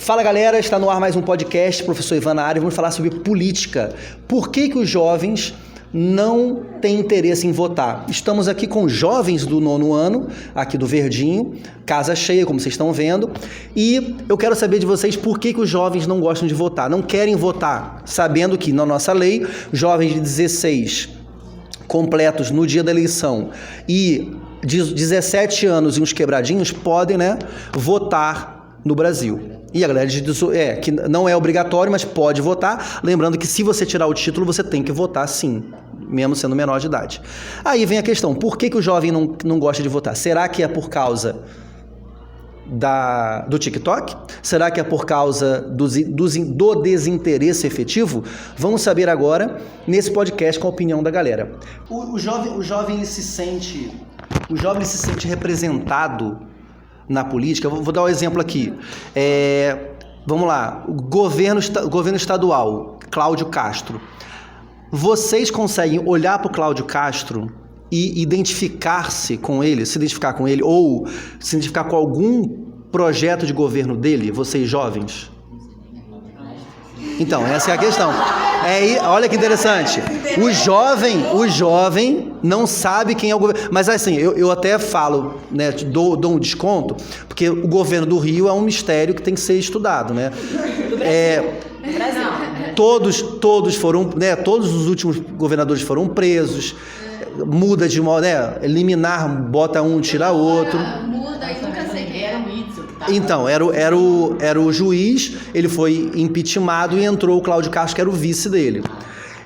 Fala galera, está no ar mais um podcast, professor Ivan na área, vamos falar sobre política. Por que os jovens não têm interesse em votar? Estamos aqui com jovens do 9º ano, aqui do Verdinho, casa cheia, como vocês estão vendo, e eu quero saber de vocês por que os jovens não gostam de votar, não querem votar, sabendo que na nossa lei, jovens de 16 completos no dia da eleição e de 17 anos e uns quebradinhos podem, votar no Brasil. E a galera diz que não é obrigatório, mas pode votar. Lembrando que se você tirar o título, você tem que votar sim, mesmo sendo menor de idade. Aí vem a questão, por que o jovem não gosta de votar? Será que é por causa do TikTok? Será que é por causa do desinteresse efetivo? Vamos saber agora nesse podcast com a opinião da galera. O jovem ele se sente representado na política. Vou dar um exemplo aqui. Vamos lá, o governo estadual, Cláudio Castro. Vocês conseguem olhar para o Cláudio Castro e identificar-se com ele, se identificar com ele, ou se identificar com algum projeto de governo dele, vocês jovens? Então, essa é a questão. Olha que interessante. O jovem não sabe quem é o governo. Mas assim, eu até falo, dou um desconto, porque o governo do Rio é um mistério que tem que ser estudado, Todos foram, todos os últimos governadores foram presos. Muda de modo, eliminar, bota um, tira outro. Muda e nunca sei quem era o Itzel. Então, era o juiz, ele foi impeachmentado e entrou o Cláudio Castro, que era o vice dele.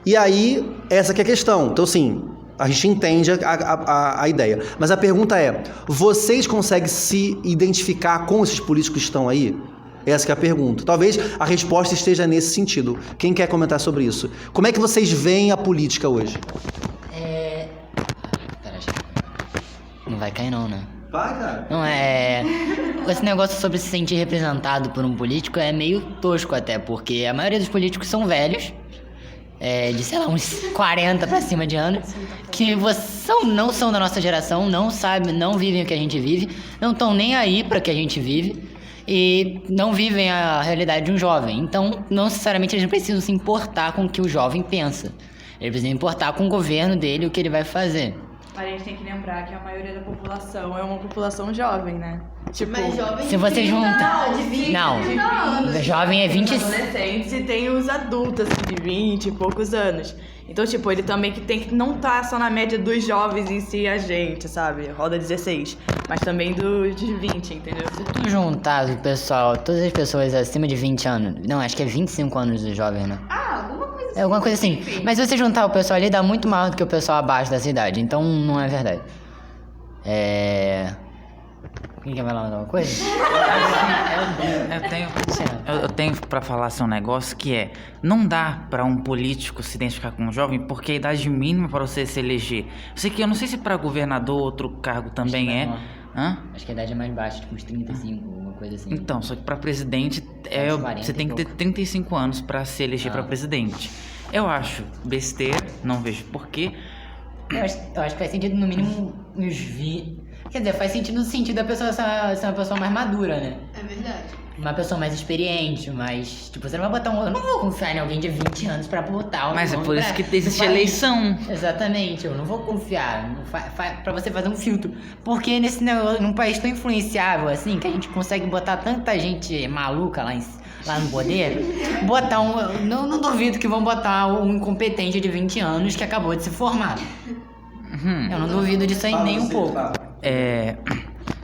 E aí, essa que é a questão. Então, assim, a gente entende a ideia. Mas a pergunta é, vocês conseguem se identificar com esses políticos que estão aí? Essa que é a pergunta. Talvez a resposta esteja nesse sentido. Quem quer comentar sobre isso? Como é que vocês veem a política hoje? Não vai cair não, né? Vai, cara. Não, esse negócio sobre se sentir representado por um político é meio tosco até, porque a maioria dos políticos são velhos, de, sei lá, uns 40 pra cima de anos, que não são da nossa geração, não sabem, não vivem o que a gente vive, não estão nem aí pra que a gente vive, e não vivem a realidade de um jovem. Então, não necessariamente eles não precisam se importar com o que o jovem pensa. Eles precisam importar com o governo dele o que ele vai fazer. A gente tem que lembrar que a maioria da população é uma população jovem, né? Mas jovem se você junta... Não, jovem é 20... adolescentes e tem os adultos assim, de 20 e poucos anos. Então, ele também que tem que não tá só na média dos jovens em si, a gente, sabe? Roda 16, mas também dos de 20, entendeu? Se tu juntar o pessoal, todas as pessoas acima de 20 anos... Não, acho que é 25 anos de jovem, né? alguma coisa assim. Alguma coisa assim. Enfim. Mas se você juntar o pessoal ali, dá muito maior do que o pessoal abaixo dessa idade. Então, não é verdade. Quem quer falar mais alguma coisa? Eu tenho pra falar assim um negócio que não dá pra um político se identificar com um jovem porque a idade mínima pra você se eleger. Eu não sei se pra governador outro cargo também Hã? Acho que a idade é mais baixa, tipo uns 35, alguma coisa assim. Então, só que pra presidente você tem que ter 35 anos pra se eleger pra presidente. Eu acho besteira, não vejo porquê. Eu acho que faz sentido no mínimo uns 20... Quer dizer, faz sentido no sentido da pessoa ser uma pessoa mais madura, né? É verdade. Uma pessoa mais experiente, mas... Tipo, você não vai botar eu não vou confiar em alguém de 20 anos pra botar Mas é por isso que existe eleição. Exatamente, eu não vou confiar pra você fazer um filtro. Porque num país tão influenciável assim, que a gente consegue botar tanta gente maluca lá no poder, botar não duvido que vão botar um incompetente de 20 anos que acabou de se formar. Eu não duvido disso aí nem um pouco.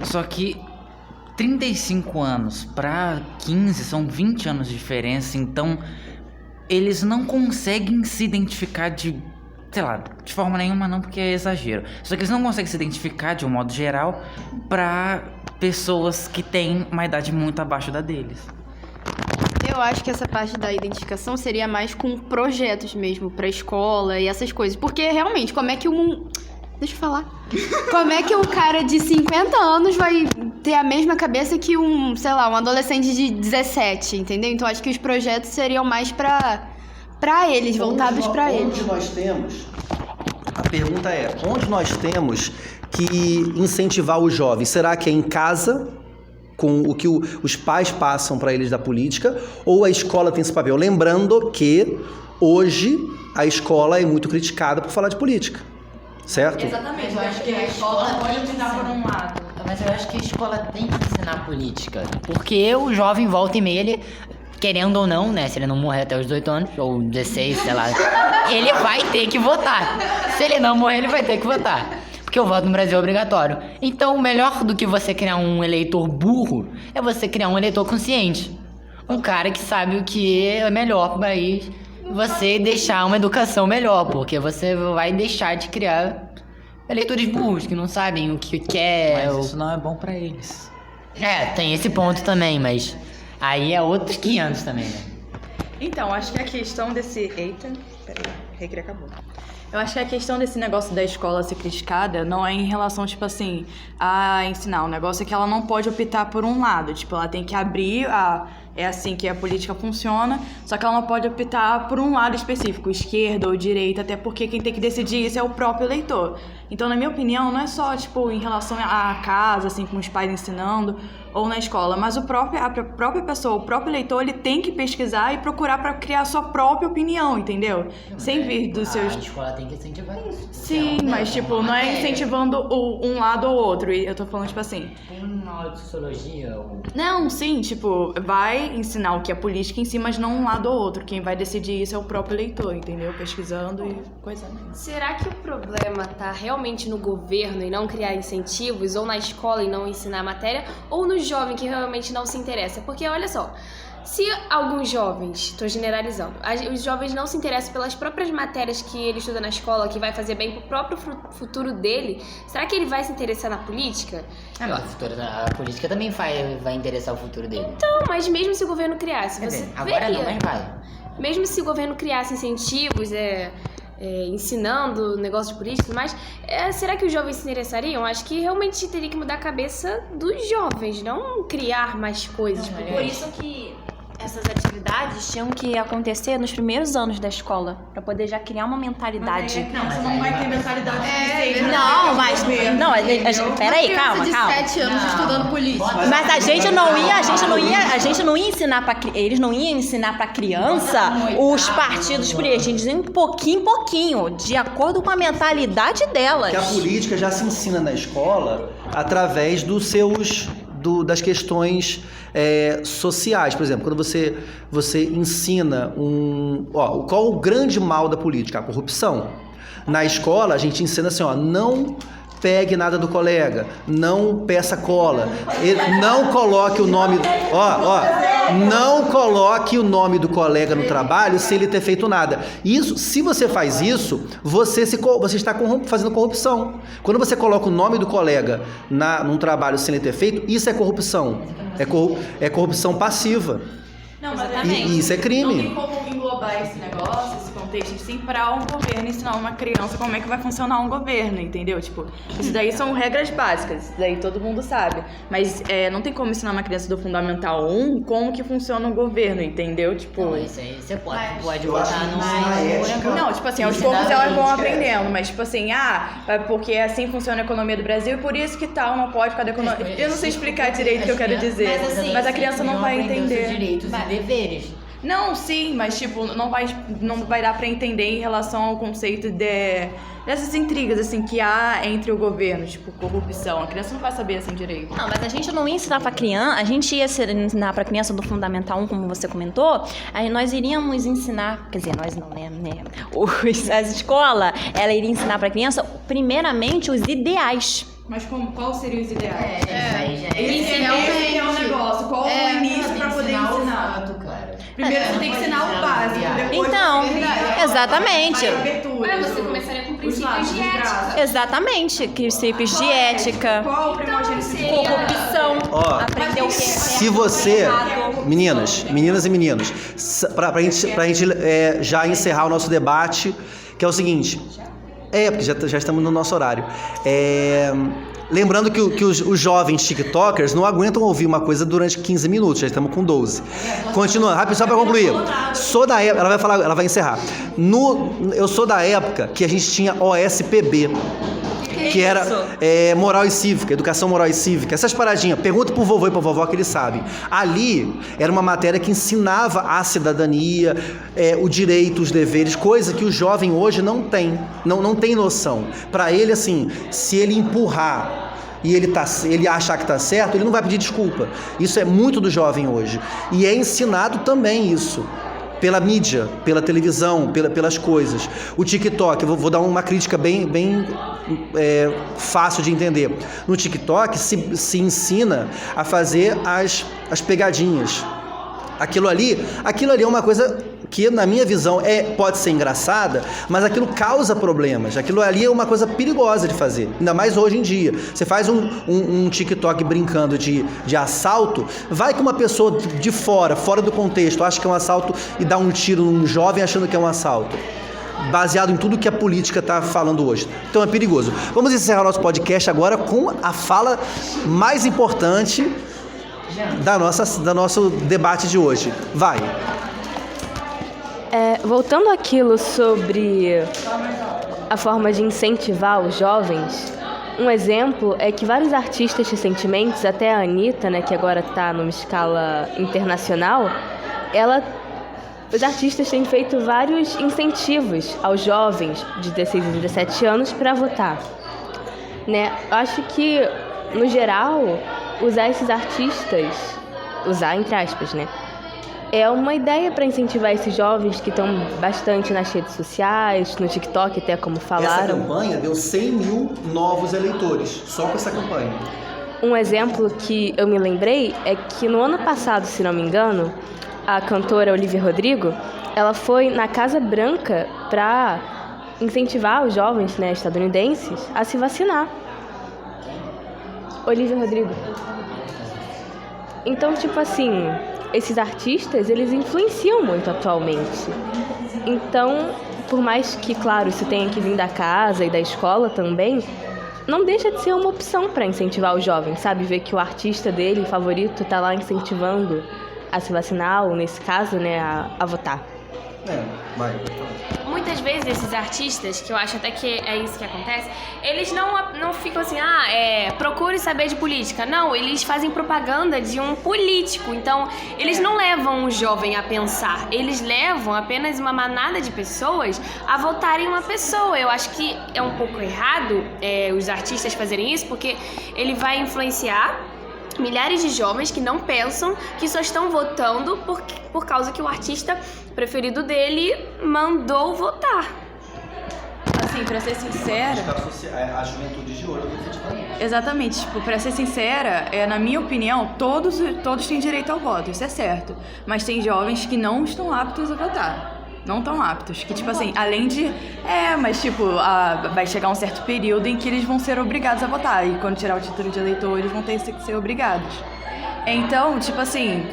Só que 35 anos pra 15 são 20 anos de diferença, então eles não conseguem se identificar de forma nenhuma não, porque é exagero. Só que eles não conseguem se identificar de um modo geral pra pessoas que têm uma idade muito abaixo da deles. Eu acho que essa parte da identificação seria mais com projetos mesmo, pra escola e essas coisas. Porque, realmente, como é que Deixa eu falar. Como é que um cara de 50 anos vai ter a mesma cabeça que um adolescente de 17, entendeu? Então, acho que os projetos seriam mais pra eles, voltados pra eles. Onde nós temos... A pergunta é, onde nós temos que incentivar os jovens? Será que é em casa... com o que os pais passam para eles da política, ou a escola tem esse papel? Lembrando que hoje a escola é muito criticada por falar de política, certo? Exatamente, eu acho que a escola pode opinar por um lado. Mas eu acho que a escola tem que ensinar política. Porque o jovem volta e meia, ele, querendo ou não, né? Se ele não morrer até os 18 anos, ou 16, sei lá, ele vai ter que votar. Se ele não morrer, ele vai ter que votar. Porque o voto no Brasil é obrigatório. Então, melhor do que você criar um eleitor burro, é você criar um eleitor consciente. Um cara que sabe o que é melhor pro país. Você deixar uma educação melhor, porque você vai deixar de criar eleitores burros que não sabem o que quer. Mas isso não é bom pra eles. Tem esse ponto também, mas aí é outros 500 também, né? Então, acho que a questão desse... Eita, peraí, Recre acabou. Eu acho que a questão desse negócio da escola ser criticada não é em relação, tipo assim, a ensinar. O negócio é que ela não pode optar por um lado. Tipo, ela tem que abrir a... É assim que a política funciona, só que ela não pode optar por um lado específico, esquerda ou direita, até porque quem tem que decidir isso é o próprio eleitor. Então, na minha opinião, não é só, tipo, em relação à casa, assim, com os pais ensinando, ou na escola, mas a própria pessoa, o próprio eleitor, ele tem que pesquisar e procurar para criar a sua própria opinião, entendeu? Sem vir dos seus... A escola tem que incentivar isso. Sim, mas, tipo, não é incentivando um lado ou outro. E eu tô falando, tipo assim... Uma aula de sociologia ou... Não, sim, tipo, vai ensinar o que é política em si, mas não um lado ou outro. Quem vai decidir isso é o próprio eleitor, entendeu? Pesquisando e coisando. Será que o problema tá realmente no governo e não criar incentivos, ou na escola e não ensinar a matéria, ou no jovem que realmente não se interessa? Porque, olha só, se alguns jovens, estou generalizando, os jovens não se interessam pelas próprias matérias que ele estuda na escola, que vai fazer bem pro próprio futuro dele, será que ele vai se interessar na política? A política também vai interessar o futuro dele. Então, mas mesmo se o governo criasse, Quer você dizer, agora veria. não, mas vai. Mesmo se o governo criasse incentivos, ensinando negócios de política, mas será que os jovens se interessariam? Acho que realmente teria que mudar a cabeça dos jovens, não criar mais coisas. Por isso que essas atividades tinham que acontecer nos primeiros anos da escola, pra poder já criar uma mentalidade. Não, você não vai ter mentalidade suficiente. Não, mas não, peraí, calma. 7 anos estudando política. Mas a gente não ia ensinar para eles não iam ensinar para criança os partidos políticos, a gente dizia pouquinho em pouquinho, de acordo com a mentalidade delas. Que a política já se ensina na escola através das questões sociais. Por exemplo, quando você ensina qual o grande mal da política? A corrupção. Na escola, a gente ensina assim, não pegue nada do colega, não peça cola, não coloque o nome... não coloque o nome do colega no trabalho sem ele ter feito nada. Isso, se você faz isso, você está fazendo corrupção. Quando você coloca o nome do colega num trabalho sem ele ter feito, isso é corrupção. É corrupção passiva. Não, mas e isso é crime. Não tem como englobar esse negócio, esse contexto, assim, para um governo ensinar uma criança como é que vai funcionar um governo, entendeu? Tipo, isso daí são regras básicas, isso daí todo mundo sabe. Mas não tem como ensinar uma criança do Fundamental 1 como que funciona um governo, entendeu? Tipo... Não, isso aí você pode botar no... Não, tipo assim, aos poucos elas vão aprendendo, mas tipo assim, porque assim funciona a economia do Brasil e por isso que tal não pode por causa da economia. Eu não sei explicar direito o que eu quero dizer, mas a criança não vai entender. Direitos e deveres. Não, sim, mas tipo, não vai dar pra entender em relação ao conceito dessas intrigas, assim, que há entre o governo, tipo, corrupção. A criança não vai saber, assim, direito. Não, mas a gente não ia ensinar pra criança, a gente ia ensinar pra criança do Fundamental 1, como você comentou, aí nós iríamos ensinar, quer dizer, nós não, né? A escola, ela iria ensinar pra criança, primeiramente, os ideais. Mas qual seriam os ideais? Esse é o negócio. Qual é o início pra poder ensinar? Primeiro você tem que ensinar o básico, depois então, exatamente. Mas você começaria com princípios de ética. Exatamente, princípios de ética. Qual o primogênito? Corrupção. Aprender o que é certo, Se você, errado. meninas e meninos, pra gente já encerrar o nosso debate, que é o seguinte, porque já estamos no nosso horário. Lembrando que os jovens tiktokers não aguentam ouvir uma coisa durante 15 minutos, já estamos com 12. Continuando, rápido, só para concluir. Sou da época, ela vai encerrar. Eu sou da época que a gente tinha OSPB. que era moral e cívica, educação moral e cívica, essas paradinhas. Pergunta pro vovô e pra vovó que eles sabem. Ali era uma matéria que ensinava a cidadania, o direito, os deveres, coisa que o jovem hoje não tem noção. Para ele, assim, se ele empurrar e ele achar que está certo, ele não vai pedir desculpa. Isso é muito do jovem hoje. E é ensinado também isso. Pela mídia, pela televisão, pelas coisas. O TikTok, eu vou dar uma crítica bem fácil de entender. No TikTok se ensina a fazer as pegadinhas. Aquilo ali é uma coisa que, na minha visão, pode ser engraçada, mas aquilo causa problemas. Aquilo ali é uma coisa perigosa de fazer, ainda mais hoje em dia. Você faz um TikTok brincando de assalto, vai que uma pessoa de fora do contexto, acha que é um assalto e dá um tiro num jovem achando que é um assalto, baseado em tudo que a política está falando hoje. Então é perigoso. Vamos encerrar nosso podcast agora com a fala mais importante do nosso debate de hoje. Vai! Voltando àquilo sobre a forma de incentivar os jovens, um exemplo é que vários artistas recentemente, até a Anitta, né, que agora está numa escala internacional, os artistas têm feito vários incentivos aos jovens de 16 a 17 anos para votar. Né? Eu acho que, no geral, usar esses artistas, usar entre aspas, né? É uma ideia para incentivar esses jovens que estão bastante nas redes sociais, no TikTok até, como falaram. Essa campanha deu 100 mil novos eleitores, só com essa campanha. Um exemplo que eu me lembrei é que no ano passado, se não me engano, a cantora Olivia Rodrigo, ela foi na Casa Branca para incentivar os jovens, né, estadunidenses a se vacinar. Olivia Rodrigo. Então, tipo assim, esses artistas, eles influenciam muito atualmente. Então, por mais que, claro, isso tenha que vir da casa e da escola também, não deixa de ser uma opção para incentivar os jovens, sabe? Ver que o artista dele, favorito, tá lá incentivando a se vacinar, ou nesse caso, né, a votar. Vai. Muitas vezes esses artistas, que eu acho até que é isso que acontece, eles não ficam assim, procure saber de política. Não, eles fazem propaganda de um político. Então, eles não levam o jovem a pensar. Eles levam apenas uma manada de pessoas a votarem uma pessoa. Eu acho que é um pouco errado os artistas fazerem isso, porque ele vai influenciar milhares de jovens que não pensam, que só estão votando por causa que o artista preferido dele mandou votar. Assim, pra ser sincera... A juventude de hoje, Exatamente, tipo, pra ser sincera, na minha opinião, todos têm direito ao voto, isso é certo. Mas tem jovens que não estão aptos a votar. Não tão aptos, que tipo assim, além de... mas tipo, vai chegar um certo período em que eles vão ser obrigados a votar. E quando tirar o título de eleitor, eles vão ter que ser obrigados. Então, tipo assim,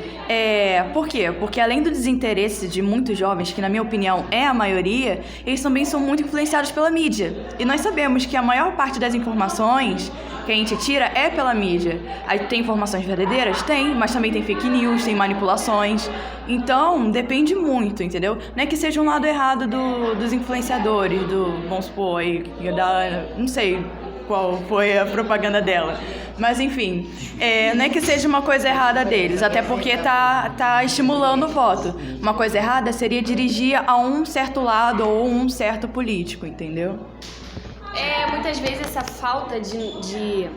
por quê? Porque além do desinteresse de muitos jovens, que na minha opinião é a maioria, eles também são muito influenciados pela mídia. E nós sabemos que a maior parte das informações que a gente tira é pela mídia. Aí tem informações verdadeiras? Tem, mas também tem fake news, tem manipulações. Então, depende muito, entendeu? Não é que seja um lado errado dos influenciadores, vamos supor, aí, da Ana, não sei qual foi a propaganda dela. Mas, enfim, não é que seja uma coisa errada deles, até porque tá estimulando o voto. Uma coisa errada seria dirigir a um certo lado ou um certo político, entendeu? Muitas vezes essa falta de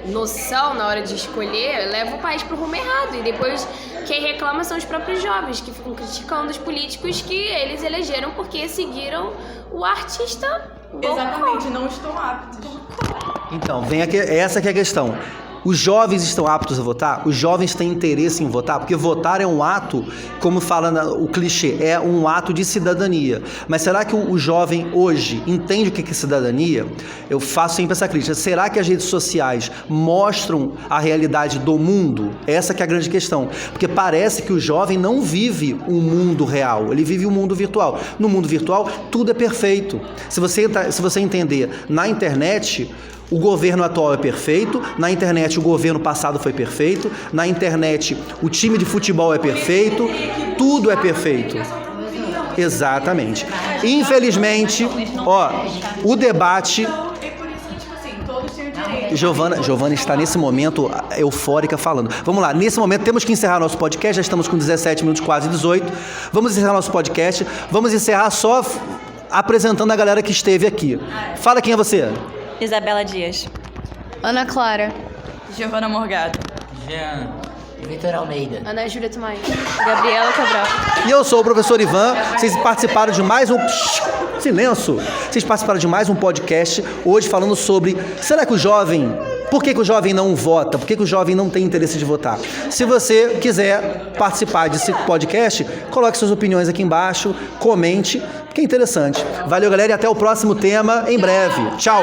noção na hora de escolher leva o país pro rumo errado. E depois quem reclama são os próprios jovens, que ficam criticando os políticos que eles elegeram porque seguiram o artista. Exatamente, não estão aptos. Então, essa que é a questão. Os jovens estão aptos a votar? Os jovens têm interesse em votar? Porque votar é um ato, como fala o clichê, é um ato de cidadania. Mas será que o jovem hoje entende o que é cidadania? Eu faço sempre essa crítica. Será que as redes sociais mostram a realidade do mundo? Essa que é a grande questão. Porque parece que o jovem não vive um mundo real, ele vive um mundo virtual. No mundo virtual, tudo é perfeito. Se você entender, na internet... O governo atual é perfeito, na internet o governo passado foi perfeito, na internet o time de futebol é perfeito, tudo é perfeito. Exatamente. Infelizmente, o debate... Giovana está nesse momento eufórica falando. Vamos lá, nesse momento temos que encerrar nosso podcast, já estamos com 17 minutos, quase 18. Vamos encerrar nosso podcast, vamos encerrar só apresentando a galera que esteve aqui. Fala quem é você. Isabela Dias. Ana Clara. Giovana Morgado. Jean. Vitor Almeida. Ana Júlia Tumaini. Gabriela Cabral. E eu sou o professor Ivan, vocês participaram de mais um... Silêncio! Vocês participaram de mais um podcast, hoje falando sobre, será que o jovem... Por que o jovem não vota? Por que o jovem não tem interesse de votar? Se você quiser participar desse podcast, coloque suas opiniões aqui embaixo, comente, que é interessante. Valeu, galera, e até o próximo tema em breve. Tchau!